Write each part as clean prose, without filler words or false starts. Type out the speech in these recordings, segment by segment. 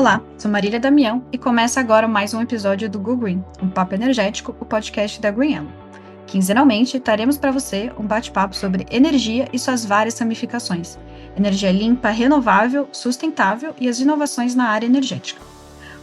Olá, sou Marília Damião e começa agora mais um episódio do Go Green, um papo energético, o podcast da GreenElo. Quinzenalmente, traremos para você um bate-papo sobre energia e suas várias ramificações, energia limpa, renovável, sustentável e as inovações na área energética.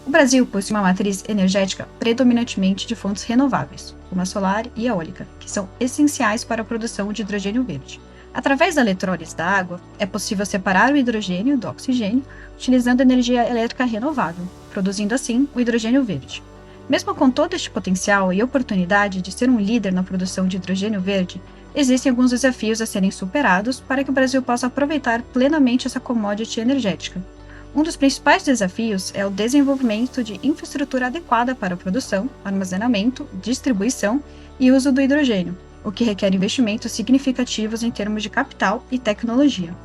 O Brasil possui uma matriz energética predominantemente de fontes renováveis, como a solar e a eólica, que são essenciais para a produção de hidrogênio verde. Através da eletrólise da água, é possível separar o hidrogênio do oxigênio utilizando energia elétrica renovável, produzindo assim o hidrogênio verde. Mesmo com todo este potencial e oportunidade de ser um líder na produção de hidrogênio verde, existem alguns desafios a serem superados para que o Brasil possa aproveitar plenamente essa commodity energética. Um dos principais desafios é o desenvolvimento de infraestrutura adequada para a produção, armazenamento, distribuição e uso do hidrogênio, o que requer investimentos significativos em termos de capital e tecnologia.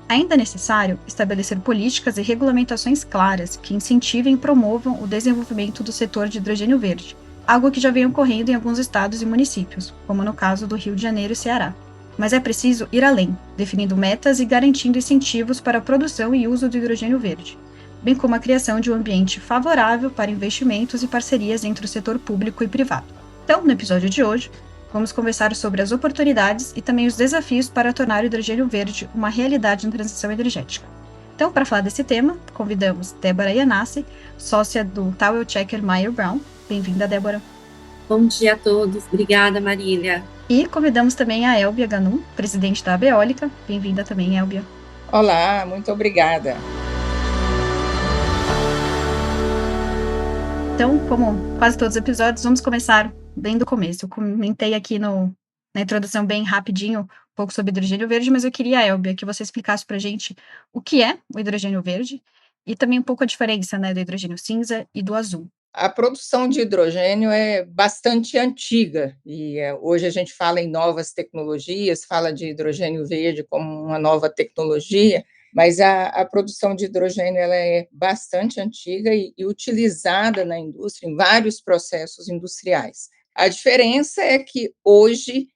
Ainda é necessário estabelecer políticas e regulamentações claras que incentivem e promovam o desenvolvimento do setor de hidrogênio verde, algo que já vem ocorrendo em alguns estados e municípios, como no caso do Rio de Janeiro e Ceará. Mas é preciso ir além, definindo metas e garantindo incentivos para a produção e uso do hidrogênio verde, bem como a criação de um ambiente favorável para investimentos e parcerias entre o setor público e privado. Então, no episódio de hoje, vamos conversar sobre as oportunidades e também os desafios para tornar o hidrogênio verde uma realidade na transição energética. Então, para falar desse tema, convidamos Débora Yanassi, sócia do Towel Checker Meyer Brown. Bem-vinda, Débora. Bom dia a todos. Obrigada, Marília. E convidamos também a Elbia Ganum, presidente da Abeólica. Bem-vinda também, Elbia. Olá, muito obrigada. Então, como quase todos os episódios, vamos começar bem do começo. Eu comentei aqui na introdução bem rapidinho um pouco sobre hidrogênio verde, mas eu queria, Elbia, que você explicasse para a gente o que é o hidrogênio verde e também um pouco a diferença, do hidrogênio cinza e do azul. A produção de hidrogênio é bastante antiga e hoje a gente fala em novas tecnologias, fala de hidrogênio verde como uma nova tecnologia, mas a produção de hidrogênio ela é bastante antiga e utilizada na indústria, em vários processos industriais. A diferença é que hoje,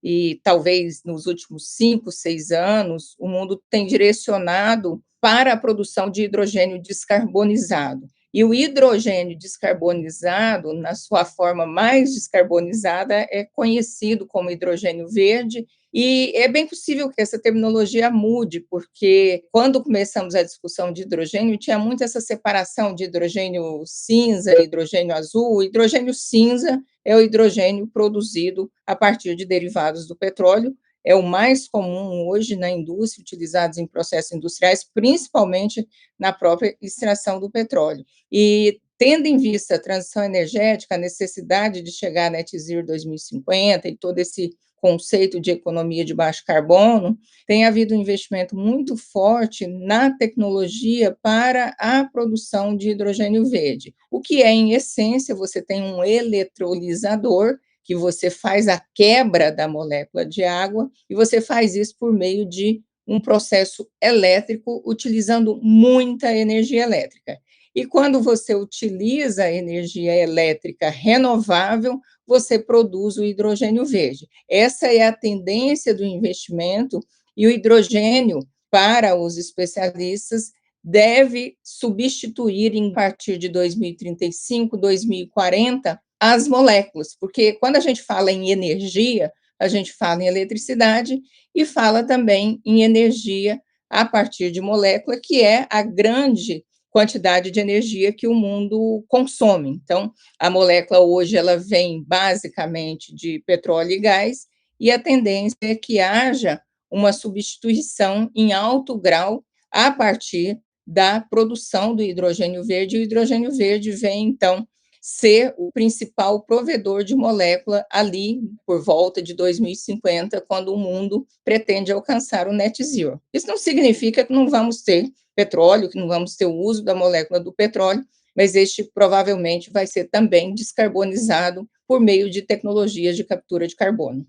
e talvez nos últimos 5, 6 anos, o mundo tem direcionado para a produção de hidrogênio descarbonizado. E o hidrogênio descarbonizado, na sua forma mais descarbonizada, é conhecido como hidrogênio verde, e é bem possível que essa terminologia mude, porque quando começamos a discussão de hidrogênio, tinha muito essa separação de hidrogênio cinza e hidrogênio azul. O hidrogênio cinza é o hidrogênio produzido a partir de derivados do petróleo, é o mais comum hoje na indústria, utilizados em processos industriais, principalmente na própria extração do petróleo. E tendo em vista a transição energética, a necessidade de chegar a net zero 2050 e todo esse conceito de economia de baixo carbono, tem havido um investimento muito forte na tecnologia para a produção de hidrogênio verde. O que é, em essência, você tem um eletrolisador que você faz a quebra da molécula de água e você faz isso por meio de um processo elétrico utilizando muita energia elétrica. E quando você utiliza a energia elétrica renovável, você produz o hidrogênio verde. Essa é a tendência do investimento e o hidrogênio, para os especialistas, deve substituir, a partir de 2035, 2040, as moléculas, porque quando a gente fala em energia, a gente fala em eletricidade e fala também em energia a partir de molécula, que é a grande quantidade de energia que o mundo consome. Então, a molécula hoje ela vem basicamente de petróleo e gás, e a tendência é que haja uma substituição em alto grau a partir da produção do hidrogênio verde. O hidrogênio verde vem, então, ser o principal provedor de molécula ali por volta de 2050, quando o mundo pretende alcançar o net zero. Isso não significa que não vamos ter petróleo, que não vamos ter o uso da molécula do petróleo, mas este provavelmente vai ser também descarbonizado por meio de tecnologias de captura de carbono.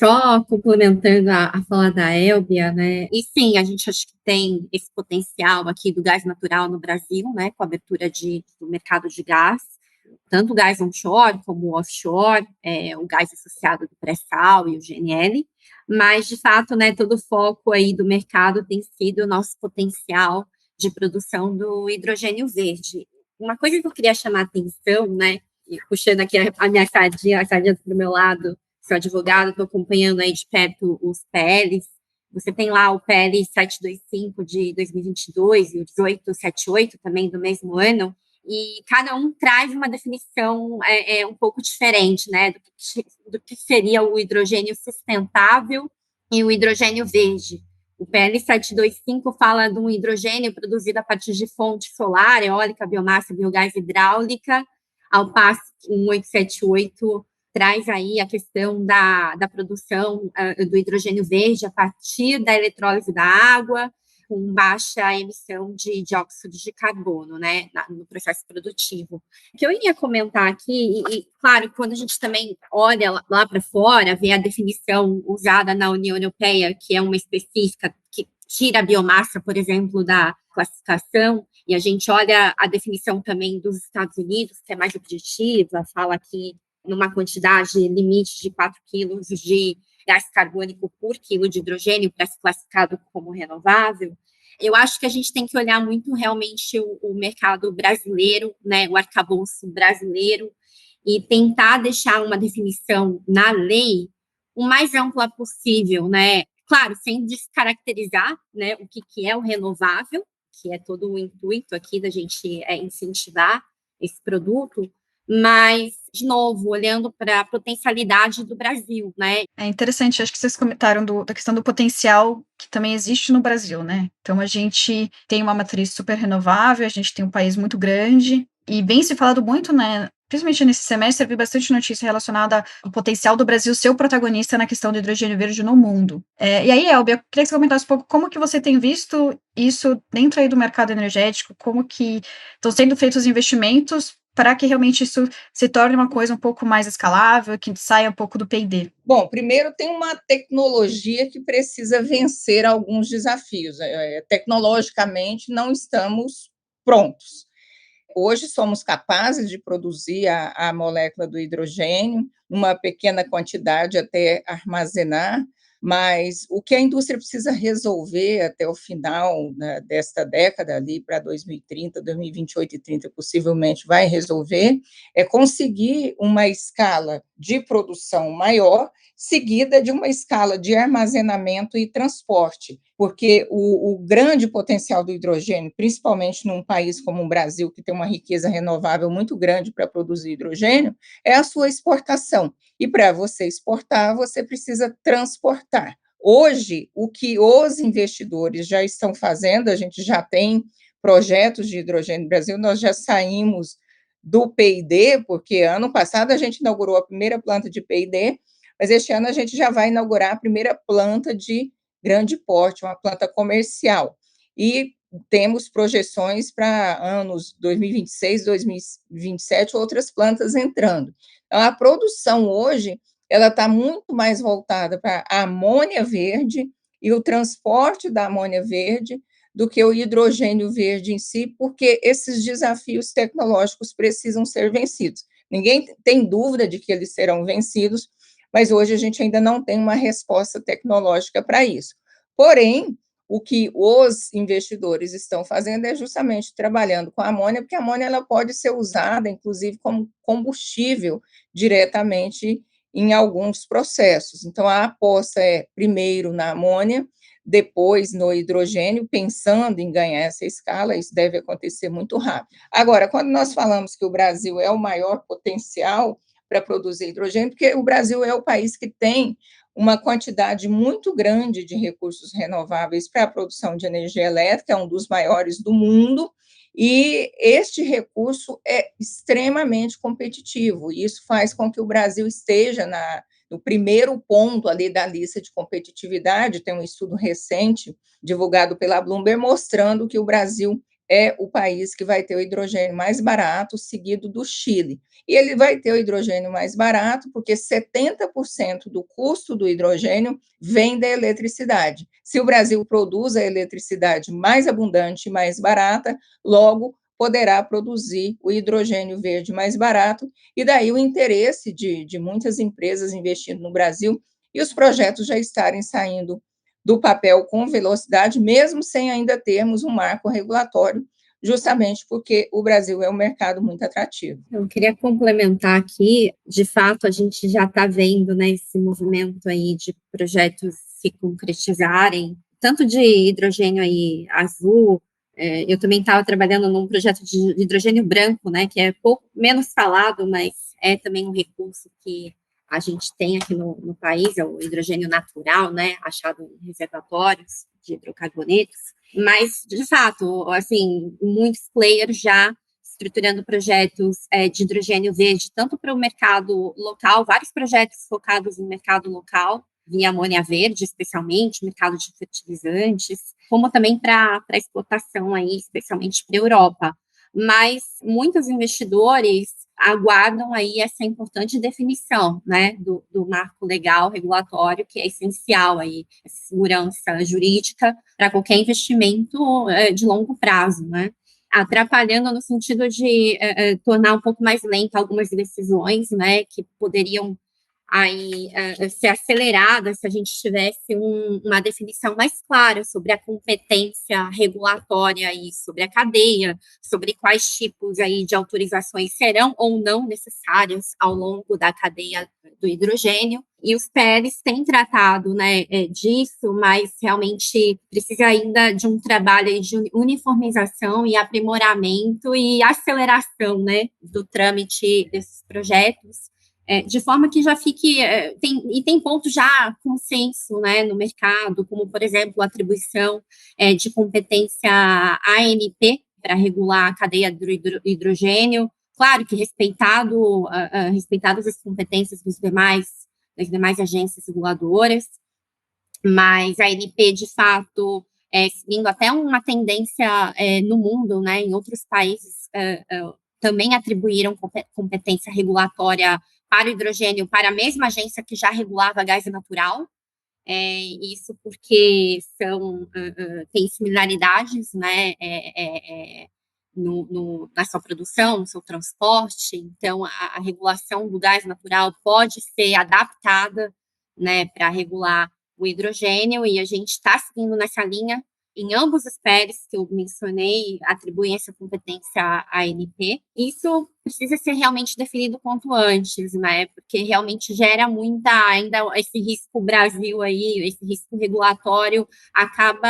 Só complementando a fala da Elbia, e sim, a gente acha que tem esse potencial aqui do gás natural no Brasil, com a abertura do mercado de gás, tanto o gás onshore como o offshore, o gás associado do pré-sal e o GNL, mas, de fato, todo o foco aí do mercado tem sido o nosso potencial de produção do hidrogênio verde. Uma coisa que eu queria chamar a atenção, né, e puxando aqui a minha sardinha do meu lado, sou advogada, estou acompanhando aí de perto os PLs. Você tem lá o PL 725 de 2022 e o 1878 também do mesmo ano, e cada um traz uma definição um pouco diferente, né, do que seria o hidrogênio sustentável e o hidrogênio verde. O PL 725 fala de um hidrogênio produzido a partir de fonte solar, eólica, biomassa, biogás hidráulica, ao passo que o 1878 traz aí a questão da produção do hidrogênio verde a partir da eletrólise da água, com baixa emissão de dióxido de carbono, né, no processo produtivo. O que eu ia comentar aqui, e claro, quando a gente também olha lá para fora, vê a definição usada na União Europeia, que é uma específica, que tira a biomassa, por exemplo, da classificação, e a gente olha a definição também dos Estados Unidos, que é mais objetiva, fala que numa quantidade limite de 4 quilos de gás carbônico por quilo de hidrogênio para ser classificado como renovável. Eu acho que a gente tem que olhar muito realmente o mercado brasileiro, né, o arcabouço brasileiro, e tentar deixar uma definição na lei o mais ampla possível, né? Claro, sem descaracterizar, né, o que é o renovável, que é todo o intuito aqui da gente incentivar esse produto, mas, de novo, olhando para a potencialidade do Brasil, né? É interessante, acho que vocês comentaram da questão do potencial que também existe no Brasil, né? Então, a gente tem uma matriz super renovável, a gente tem um país muito grande, e vem se falado muito, né? Principalmente nesse semestre, eu vi bastante notícia relacionada ao potencial do Brasil ser o protagonista na questão do hidrogênio verde no mundo. E aí, Elbia, eu queria que você comentasse um pouco como que você tem visto isso dentro aí do mercado energético, como que estão sendo feitos os investimentos para que realmente isso se torne uma coisa um pouco mais escalável, que saia um pouco do P&D? Bom, primeiro tem uma tecnologia que precisa vencer alguns desafios. Tecnologicamente, não estamos prontos. Hoje somos capazes de produzir a molécula do hidrogênio, uma pequena quantidade até armazenar, mas o que a indústria precisa resolver até o final, né, desta década, ali para 2030, 2028 e 30, possivelmente vai resolver, é conseguir uma escala de produção maior, seguida de uma escala de armazenamento e transporte, porque o grande potencial do hidrogênio, principalmente num país como o Brasil, que tem uma riqueza renovável muito grande para produzir hidrogênio, é a sua exportação. E para você exportar, você precisa transportar. Hoje, o que os investidores já estão fazendo, a gente já tem projetos de hidrogênio no Brasil, nós já saímos do P&D, porque ano passado a gente inaugurou a primeira planta de P&D, mas este ano a gente já vai inaugurar a primeira planta de grande porte, uma planta comercial. E temos projeções para anos 2026, 2027, outras plantas entrando. Então, a produção hoje ela está muito mais voltada para a amônia verde e o transporte da amônia verde do que o hidrogênio verde em si, porque esses desafios tecnológicos precisam ser vencidos. Ninguém tem dúvida de que eles serão vencidos, mas hoje a gente ainda não tem uma resposta tecnológica para isso. Porém, o que os investidores estão fazendo é justamente trabalhando com a amônia, porque a amônia ela pode ser usada, inclusive, como combustível diretamente em alguns processos. Então, a aposta é, primeiro, na amônia, depois no hidrogênio, pensando em ganhar essa escala, isso deve acontecer muito rápido. Agora, quando nós falamos que o Brasil é o maior potencial para produzir hidrogênio, porque o Brasil é o país que tem uma quantidade muito grande de recursos renováveis para a produção de energia elétrica, é um dos maiores do mundo, e este recurso é extremamente competitivo, e isso faz com que o Brasil esteja no primeiro ponto ali da lista de competitividade. Tem um estudo recente, divulgado pela Bloomberg, mostrando que o Brasil é o país que vai ter o hidrogênio mais barato, seguido do Chile. E ele vai ter o hidrogênio mais barato porque 70% do custo do hidrogênio vem da eletricidade. Se o Brasil produz a eletricidade mais abundante e mais barata, logo poderá produzir o hidrogênio verde mais barato, e daí o interesse de muitas empresas investindo no Brasil e os projetos já estarem saindo do papel com velocidade, mesmo sem ainda termos um marco regulatório, justamente porque o Brasil é um mercado muito atrativo. Eu queria complementar aqui, de fato, a gente já está vendo, né, esse movimento aí de projetos se concretizarem, tanto de hidrogênio aí azul. Eu também estava trabalhando num projeto de hidrogênio branco, né, que é pouco menos falado, mas é também um recurso que a gente tem aqui no país, é o hidrogênio natural, né, achado em reservatórios de hidrocarbonetos. Mas, de fato, assim, muitos players já estruturando projetos de hidrogênio verde, tanto para o mercado local, vários projetos focados no mercado local, via amônia verde, especialmente, mercado de fertilizantes, como também para exportação, aí, especialmente para a Europa. Mas muitos investidores aguardam aí essa importante definição, né, do marco legal regulatório, que é essencial aí, essa segurança jurídica para qualquer investimento de longo prazo, né? Atrapalhando no sentido de tornar um pouco mais lenta algumas decisões, né, que poderiam aí ser aceleradas se a gente tivesse uma definição mais clara sobre a competência regulatória e sobre a cadeia, sobre quais tipos aí de autorizações serão ou não necessárias ao longo da cadeia do hidrogênio. E os PLs têm tratado, né, disso, mas realmente precisa ainda de um trabalho de uniformização e aprimoramento e aceleração, né, do trâmite desses projetos, de forma que já fique, tem pontos já consenso, né, no mercado, como, por exemplo, a atribuição de competência ANP para regular a cadeia do hidrogênio, claro que respeitadas as competências das demais agências reguladoras, mas a ANP, de fato, seguindo até uma tendência no mundo, né, em outros países, também atribuíram competência regulatória para o hidrogênio para a mesma agência que já regulava gás natural. Isso porque tem similaridades, né, na sua produção, no seu transporte. Então, a regulação do gás natural pode ser adaptada, né, para regular o hidrogênio, e a gente está seguindo nessa linha. Em ambos os PERs que eu mencionei, atribuem essa competência à ANP. Isso precisa ser realmente definido quanto antes, né? Porque realmente gera ainda esse risco Brasil aí, esse risco regulatório acaba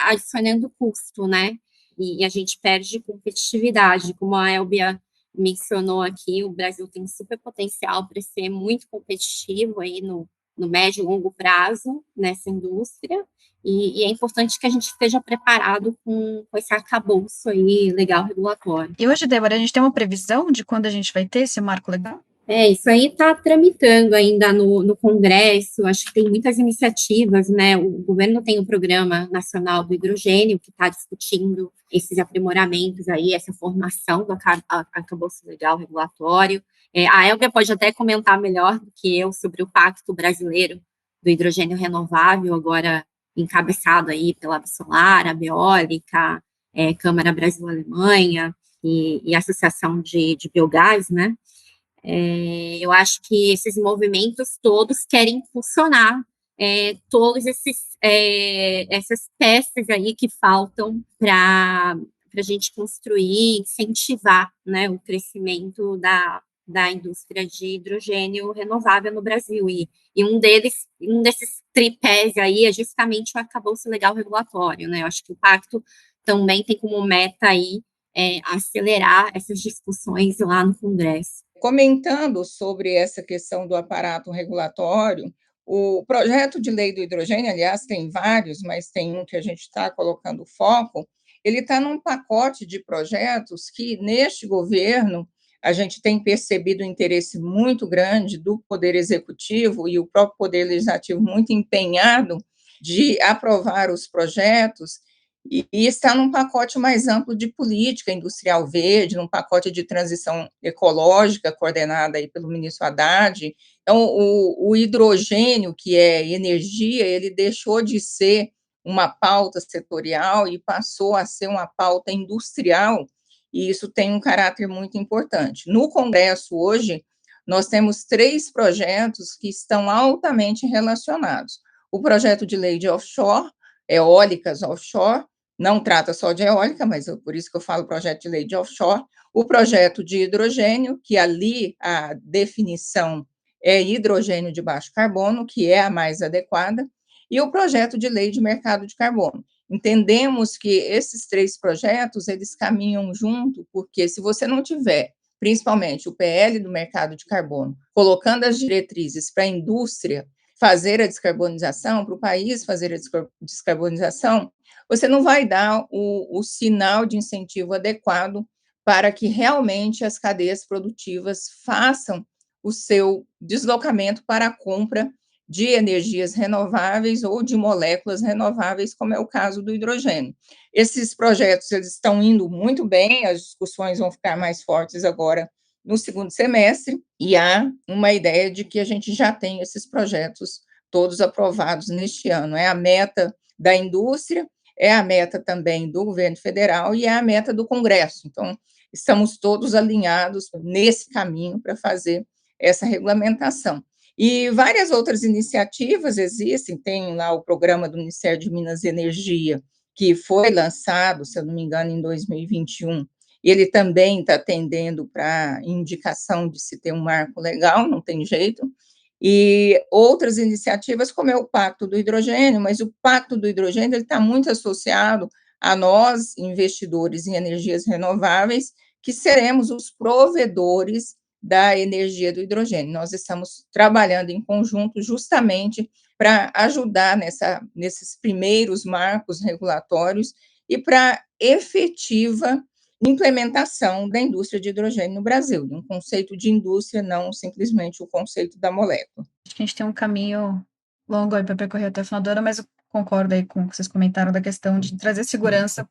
adicionando custo, né? E a gente perde competitividade. Como a Elbia mencionou aqui, o Brasil tem super potencial para ser muito competitivo aí no médio e longo prazo nessa indústria. E é importante que a gente esteja preparado com esse arcabouço aí legal regulatório. E hoje, Débora, a gente tem uma previsão de quando a gente vai ter esse marco legal? Isso aí está tramitando ainda no Congresso. Acho que tem muitas iniciativas, né? O governo tem o Programa Nacional do Hidrogênio, que está discutindo esses aprimoramentos aí, essa formação do arcabouço legal regulatório. A Elbia pode até comentar melhor do que eu sobre o Pacto Brasileiro do Hidrogênio Renovável, agora encabeçado aí pela Absolar, a Beólica, Câmara Brasil-Alemanha e a Associação de Biogás, né? Eu acho que esses movimentos todos querem impulsionar todos essas peças aí que faltam para a gente construir, incentivar, né, o crescimento da indústria de hidrogênio renovável no Brasil. E um desses tripés aí é justamente o arcabouço legal regulatório, né? Eu acho que o pacto também tem como meta aí acelerar essas discussões lá no Congresso. Comentando sobre essa questão do aparato regulatório, o projeto de lei do hidrogênio, aliás, tem vários, mas tem um que a gente está colocando foco, ele está num pacote de projetos que, neste governo, a gente tem percebido um interesse muito grande do Poder Executivo e o próprio Poder Legislativo muito empenhado de aprovar os projetos, e está num pacote mais amplo de política industrial verde, num pacote de transição ecológica coordenada aí pelo ministro Haddad. Então, o hidrogênio, que é energia, ele deixou de ser uma pauta setorial e passou a ser uma pauta industrial, e isso tem um caráter muito importante. No Congresso, hoje, nós temos 3 projetos que estão altamente relacionados. o projeto de lei de offshore, eólicas offshore, não trata só de eólica, mas por isso que eu falo projeto de lei de offshore, o projeto de hidrogênio, que ali a definição é hidrogênio de baixo carbono, que é a mais adequada, e o projeto de lei de mercado de carbono. Entendemos que esses 3 projetos, eles caminham junto, porque se você não tiver, principalmente o PL do mercado de carbono, colocando as diretrizes para a indústria fazer a descarbonização, para o país fazer a descarbonização, você não vai dar o sinal de incentivo adequado para que realmente as cadeias produtivas façam o seu deslocamento para a compra de energias renováveis ou de moléculas renováveis, como é o caso do hidrogênio. Esses projetos eles estão indo muito bem, as discussões vão ficar mais fortes agora no segundo semestre, e há uma ideia de que a gente já tem esses projetos todos aprovados neste ano. É a meta da indústria, é a meta também do governo federal e é a meta do Congresso. Então, estamos todos alinhados nesse caminho para fazer essa regulamentação. E várias outras iniciativas existem, tem lá o programa do Ministério de Minas e Energia, que foi lançado, se eu não me engano, em 2021, e ele também está tendendo para indicação de se ter um marco legal, não tem jeito, e outras iniciativas, como é o Pacto do Hidrogênio, mas o Pacto do Hidrogênio está muito associado a nós, investidores em energias renováveis, que seremos os provedores da energia do hidrogênio. Nós estamos trabalhando em conjunto justamente para ajudar nesses primeiros marcos regulatórios e para efetiva implementação da indústria de hidrogênio no Brasil, de um conceito de indústria, não simplesmente o conceito da molécula. Acho que a gente tem um caminho longo aí para percorrer até o final do ano, mas eu concordo aí com o que vocês comentaram da questão de trazer segurança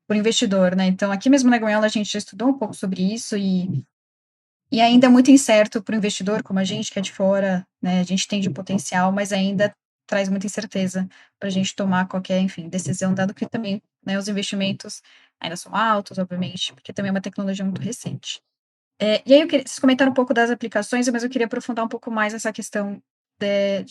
para o investidor, né? Então, aqui mesmo na Goiânia, a gente já estudou um pouco sobre isso e ainda é muito incerto para o investidor, como a gente que é de fora, né? A gente tem de potencial, mas ainda traz muita incerteza para a gente tomar qualquer, enfim, decisão, dado que também, né, os investimentos ainda são altos, obviamente, porque também é uma tecnologia muito recente. E aí, vocês comentaram um pouco das aplicações, mas eu queria aprofundar um pouco mais essa questão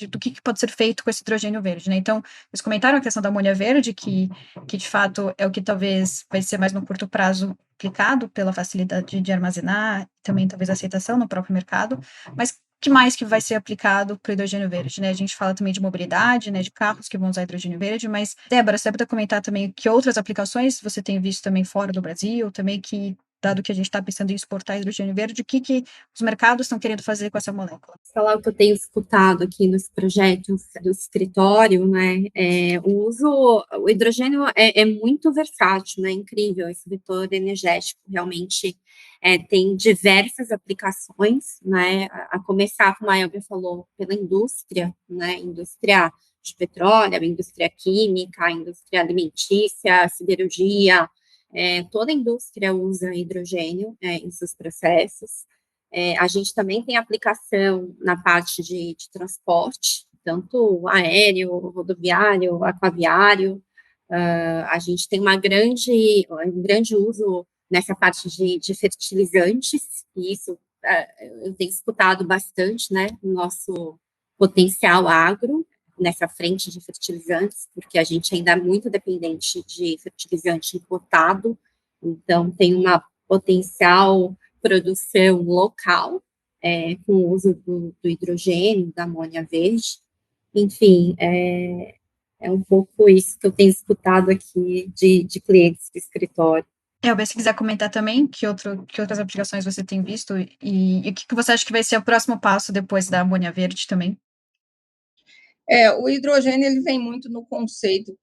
do que pode ser feito com esse hidrogênio verde, né? Então, vocês comentaram a questão da amônia verde, que de fato é o que talvez vai ser mais no curto prazo aplicado pela facilidade de armazenar, também talvez aceitação no próprio mercado, mas que mais que vai ser aplicado para o hidrogênio verde, né? A gente fala também de mobilidade, né, de carros que vão usar hidrogênio verde, mas, Débora, você pode comentar também que outras aplicações você tem visto também fora do Brasil, também que dado que a gente está pensando em exportar hidrogênio verde, o que os mercados estão querendo fazer com essa molécula? Falar o que eu tenho escutado aqui nos projetos do escritório, né, o hidrogênio é muito versátil, né, incrível, esse vetor energético realmente tem diversas aplicações, né, a começar, como a Elvia falou, pela indústria, né, indústria de petróleo, a indústria química, a indústria alimentícia, a siderurgia, toda a indústria usa hidrogênio em seus processos. A gente também tem aplicação na parte de transporte, tanto aéreo, rodoviário, aquaviário. A gente tem um grande uso nessa parte de fertilizantes, e isso eu tenho escutado bastante, né, no nosso potencial agro, nessa frente de fertilizantes, porque a gente ainda é muito dependente de fertilizante importado, então tem uma potencial produção local, com o uso do hidrogênio, da amônia verde. Enfim, é um pouco isso que eu tenho escutado aqui de clientes do escritório. Elber, se quiser comentar também, que outras aplicações você tem visto e o que você acha que vai ser o próximo passo depois da amônia verde também? O hidrogênio ele vem muito no conceito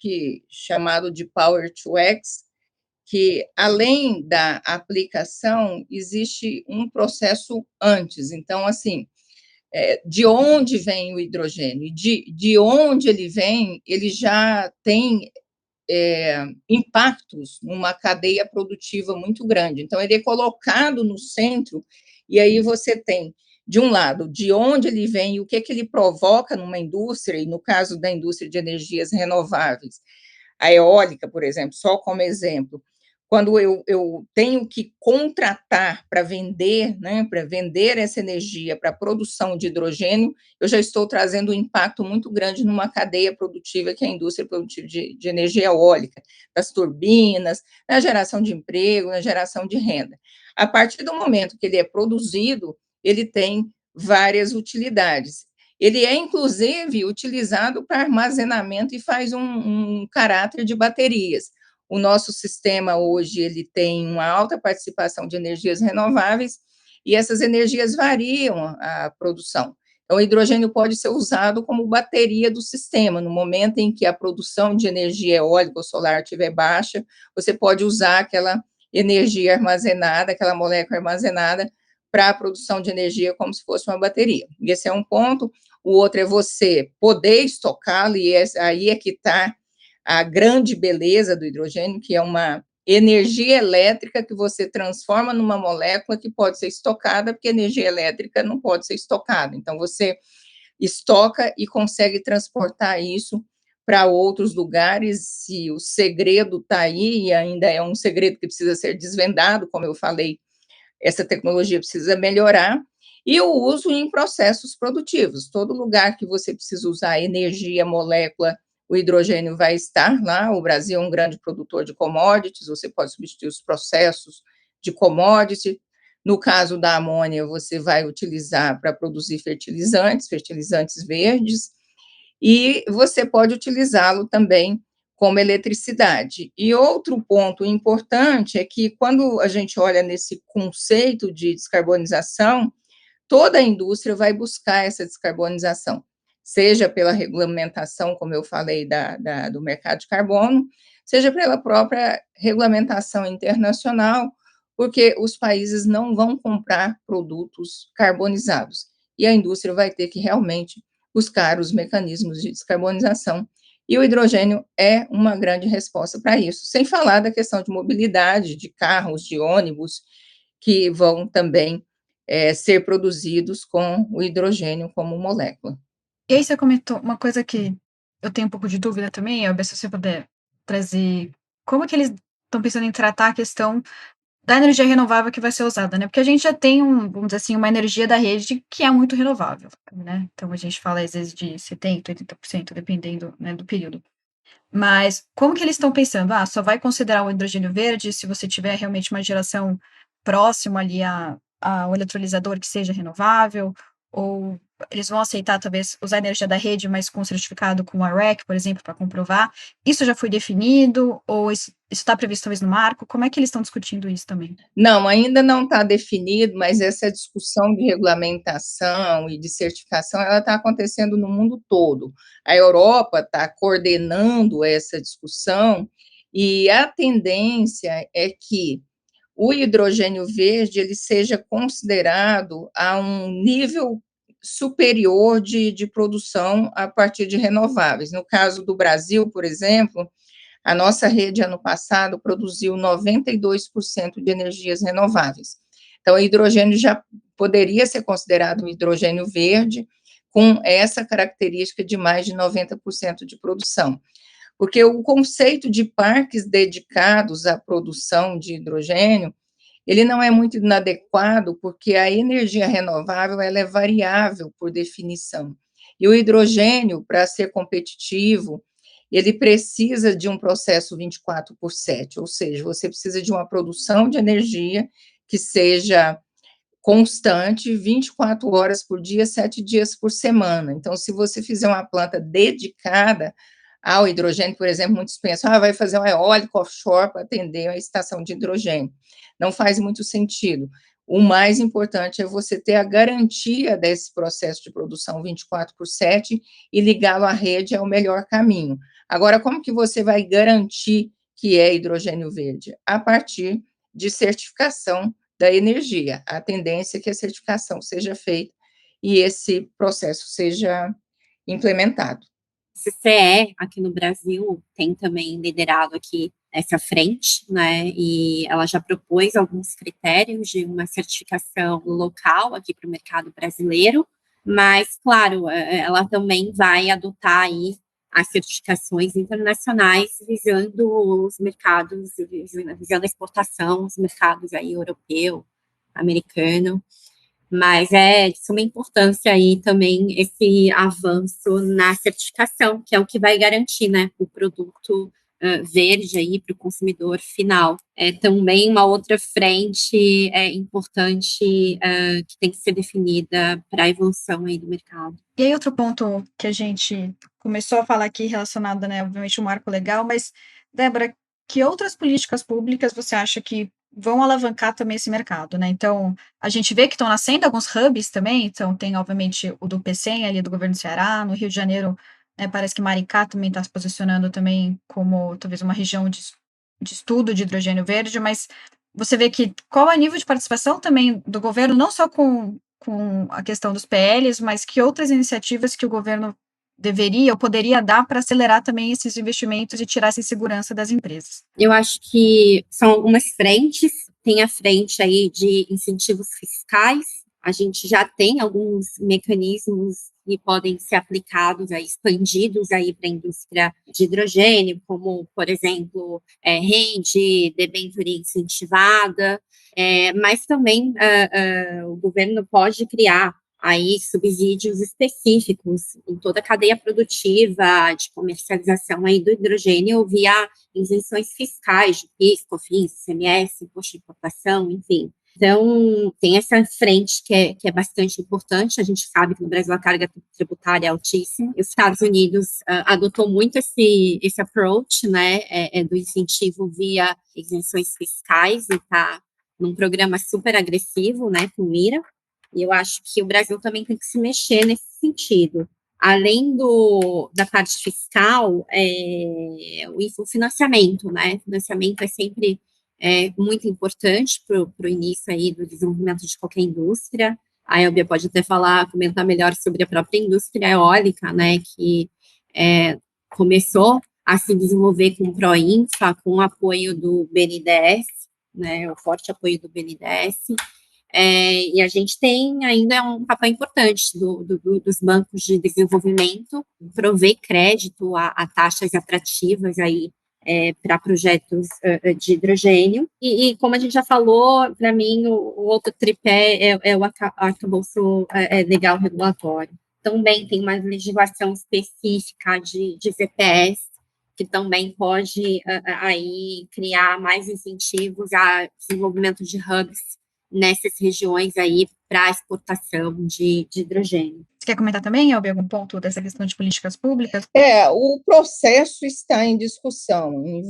chamado de Power to X, que além da aplicação, existe um processo antes. Então, assim, de onde vem o hidrogênio? De onde ele vem, ele já tem impactos numa cadeia produtiva muito grande. Então, ele é colocado no centro, e aí você tem, de um lado, de onde ele vem e o que ele provoca numa indústria, e no caso da indústria de energias renováveis, a eólica, por exemplo, só como exemplo, quando eu tenho que contratar para vender, né, para vender essa energia para a produção de hidrogênio, eu já estou trazendo um impacto muito grande numa cadeia produtiva, que é a indústria produtiva de energia eólica, das turbinas, na geração de emprego, na geração de renda. A partir do momento que ele é produzido, ele tem várias utilidades. Ele é, inclusive, utilizado para armazenamento e faz um caráter de baterias. O nosso sistema hoje ele tem uma alta participação de energias renováveis e essas energias variam a produção. Então, o hidrogênio pode ser usado como bateria do sistema. No momento em que a produção de energia eólica ou solar estiver baixa, você pode usar aquela energia armazenada, aquela molécula armazenada, para a produção de energia como se fosse uma bateria. Esse é um ponto. O outro é você poder estocá-lo, e aí é que está a grande beleza do hidrogênio, que é uma energia elétrica que você transforma numa molécula que pode ser estocada, porque energia elétrica não pode ser estocada. Então, você estoca e consegue transportar isso para outros lugares, e o segredo está aí, e ainda é um segredo que precisa ser desvendado, como eu falei, essa tecnologia precisa melhorar, e o uso em processos produtivos. Todo lugar que você precisa usar energia, molécula, o hidrogênio vai estar lá. O Brasil é um grande produtor de commodities, você pode substituir os processos de commodity. No caso da amônia, você vai utilizar para produzir fertilizantes verdes, e você pode utilizá-lo também como eletricidade. E outro ponto importante é que, quando a gente olha nesse conceito de descarbonização, toda a indústria vai buscar essa descarbonização, seja pela regulamentação, como eu falei, do mercado de carbono, seja pela própria regulamentação internacional, porque os países não vão comprar produtos carbonizados, e a indústria vai ter que realmente buscar os mecanismos de descarbonização, e o hidrogênio é uma grande resposta para isso, sem falar da questão de mobilidade, de carros, de ônibus, que vão também ser produzidos com o hidrogênio como molécula. E aí você comentou uma coisa que eu tenho um pouco de dúvida também, Elber, se você puder trazer como que eles estão pensando em tratar a questão da energia renovável que vai ser usada, né? Porque a gente já tem vamos dizer assim, uma energia da rede que é muito renovável, né? Então a gente fala às vezes de 70%, 80%, dependendo, né, do período. Mas como que eles estão pensando? Ah, só vai considerar o hidrogênio verde se você tiver realmente uma geração próxima ali ao eletrolisador que seja renovável? Ou eles vão aceitar, talvez, usar a energia da rede, mas com certificado com a REC, por exemplo, para comprovar? Isso já foi definido? Ou isso está previsto, talvez, no marco? Como é que eles estão discutindo isso também? Não, ainda não está definido, mas essa discussão de regulamentação e de certificação, ela está acontecendo no mundo todo. A Europa está coordenando essa discussão, e a tendência é que o hidrogênio verde ele seja considerado a um nível superior de produção a partir de renováveis. No caso do Brasil, por exemplo, a nossa rede, ano passado, produziu 92% de energias renováveis. Então, o hidrogênio já poderia ser considerado um hidrogênio verde, com essa característica de mais de 90% de produção. Porque o conceito de parques dedicados à produção de hidrogênio, ele não é muito inadequado, porque a energia renovável ela é variável por definição. E o hidrogênio, para ser competitivo, ele precisa de um processo 24/7, ou seja, você precisa de uma produção de energia que seja constante, 24 horas por dia, 7 dias por semana. Então, se você fizer uma planta dedicada ao hidrogênio, por exemplo, muitos pensam, vai fazer uma eólica offshore para atender a estação de hidrogênio. Não faz muito sentido. O mais importante é você ter a garantia desse processo de produção 24/7 e ligá-lo à rede é o melhor caminho. Agora, como que você vai garantir que é hidrogênio verde? A partir de certificação da energia. A tendência é que a certificação seja feita e esse processo seja implementado. O CCE, aqui no Brasil, tem também liderado aqui essa frente, né, e ela já propôs alguns critérios de uma certificação local aqui para o mercado brasileiro, mas, claro, ela também vai adotar aí as certificações internacionais visando os mercados, visando a exportação, os mercados aí europeu, americano, mas é de suma importância aí também esse avanço na certificação, que é o que vai garantir, né, o produto verde aí para o consumidor final. É também uma outra frente importante que tem que ser definida para a evolução aí do mercado. E aí outro ponto que a gente começou a falar aqui relacionado, né, obviamente, o marco legal, mas, Débora, que outras políticas públicas você acha que vão alavancar também esse mercado, né? Então, a gente vê que estão nascendo alguns hubs também, então tem, obviamente, o do PCM ali do governo do Ceará, no Rio de Janeiro, né, parece que Maricá também está se posicionando também como, talvez, uma região de estudo de hidrogênio verde, mas você vê que qual é o nível de participação também do governo, não só com a questão dos PLs, mas que outras iniciativas que o governo deveria ou poderia dar para acelerar também esses investimentos e tirar essa insegurança das empresas? Eu acho que são algumas frentes. Tem a frente aí de incentivos fiscais. A gente já tem alguns mecanismos que podem ser aplicados, aí, expandidos aí para a indústria de hidrogênio, como, por exemplo, rede, debênture incentivada, mas também o governo pode criar aí subsídios específicos em toda a cadeia produtiva de comercialização aí do hidrogênio via isenções fiscais de PIS, COFINS, ICMS, imposto de importação, enfim. Então, tem essa frente que é bastante importante. A gente sabe que no Brasil a carga tributária é altíssima. Os Estados Unidos adotou muito esse approach, né, do incentivo via isenções fiscais e está num programa super agressivo, né, com mira. E eu acho que o Brasil também tem que se mexer nesse sentido. Além da parte fiscal, o financiamento, né? O financiamento é sempre muito importante para o início aí do desenvolvimento de qualquer indústria. A Elbia pode até comentar melhor sobre a própria indústria eólica, né? Que começou a se desenvolver com o PROINFA, com o apoio do BNDES, né? O forte apoio do BNDES. E a gente tem ainda um papel importante dos bancos de desenvolvimento, prover crédito a taxas atrativas aí para projetos de hidrogênio. E como a gente já falou, para mim, o outro tripé é o arcabouço legal regulatório. Também tem uma legislação específica de VPS, que também pode aí criar mais incentivos a desenvolvimento de hubs nessas regiões aí para a exportação de hidrogênio. Você quer comentar também, Elbi, algum ponto dessa questão de políticas públicas? O processo está em discussão em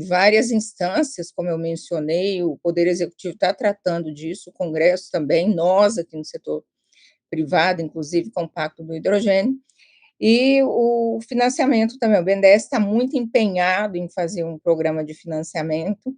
várias instâncias, como eu mencionei, o Poder Executivo está tratando disso, o Congresso também, nós aqui no setor privado, inclusive com o Pacto do Hidrogênio, e o financiamento também, o BNDES está muito empenhado em fazer um programa de financiamento.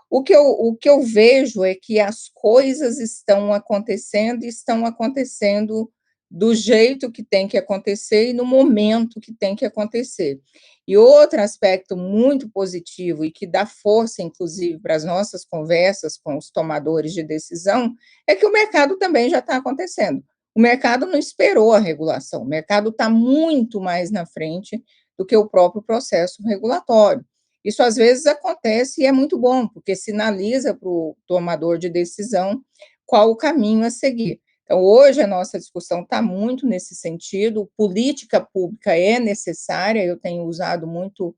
O que eu vejo é que as coisas estão acontecendo e estão acontecendo do jeito que tem que acontecer e no momento que tem que acontecer. E outro aspecto muito positivo e que dá força, inclusive, para as nossas conversas com os tomadores de decisão, é que o mercado também já está acontecendo. O mercado não esperou a regulação, o mercado está muito mais na frente do que o próprio processo regulatório. Isso às vezes acontece e é muito bom, porque sinaliza para o tomador de decisão qual o caminho a seguir. Então, hoje a nossa discussão está muito nesse sentido, política pública é necessária, eu tenho usado muito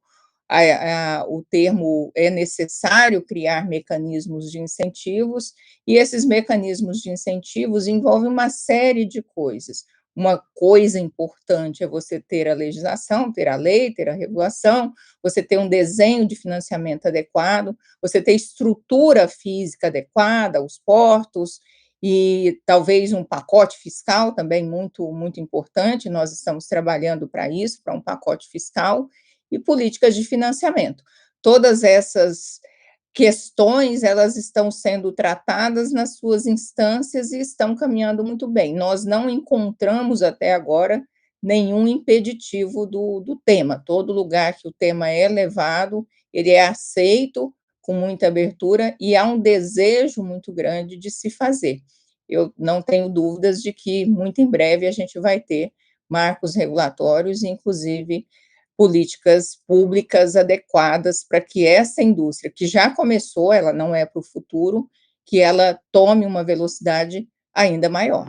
o termo é necessário criar mecanismos de incentivos, e esses mecanismos de incentivos envolvem uma série de coisas. Uma coisa importante é você ter a legislação, ter a lei, ter a regulação, você ter um desenho de financiamento adequado, você ter estrutura física adequada, os portos, e talvez um pacote fiscal também muito, muito importante, nós estamos trabalhando para isso, para um pacote fiscal, e políticas de financiamento. Todas essas questões, elas estão sendo tratadas nas suas instâncias e estão caminhando muito bem. Nós não encontramos até agora nenhum impeditivo do tema. Todo lugar que o tema é levado, ele é aceito com muita abertura e há um desejo muito grande de se fazer. Eu não tenho dúvidas de que muito em breve a gente vai ter marcos regulatórios e, inclusive, políticas públicas adequadas para que essa indústria, que já começou, ela não é para o futuro, que ela tome uma velocidade ainda maior.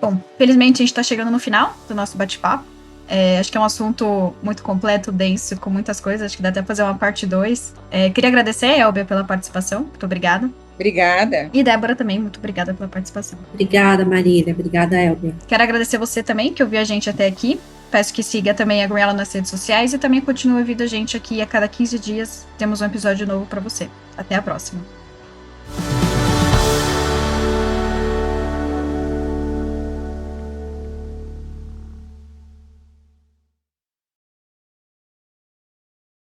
Bom, felizmente a gente está chegando no final do nosso bate-papo. Acho que é um assunto muito completo, denso, com muitas coisas. Acho que dá até fazer uma parte 2. Queria agradecer a Elbia pela participação. Muito obrigada. Obrigada. E Débora também, muito obrigada pela participação. Obrigada, Marília. Obrigada, Elbia. Quero agradecer você também, que ouviu a gente até aqui. Peço que siga também a Greenyellow nas redes sociais e também continue ouvindo a gente aqui a cada 15 dias. Temos um episódio novo para você. Até a próxima.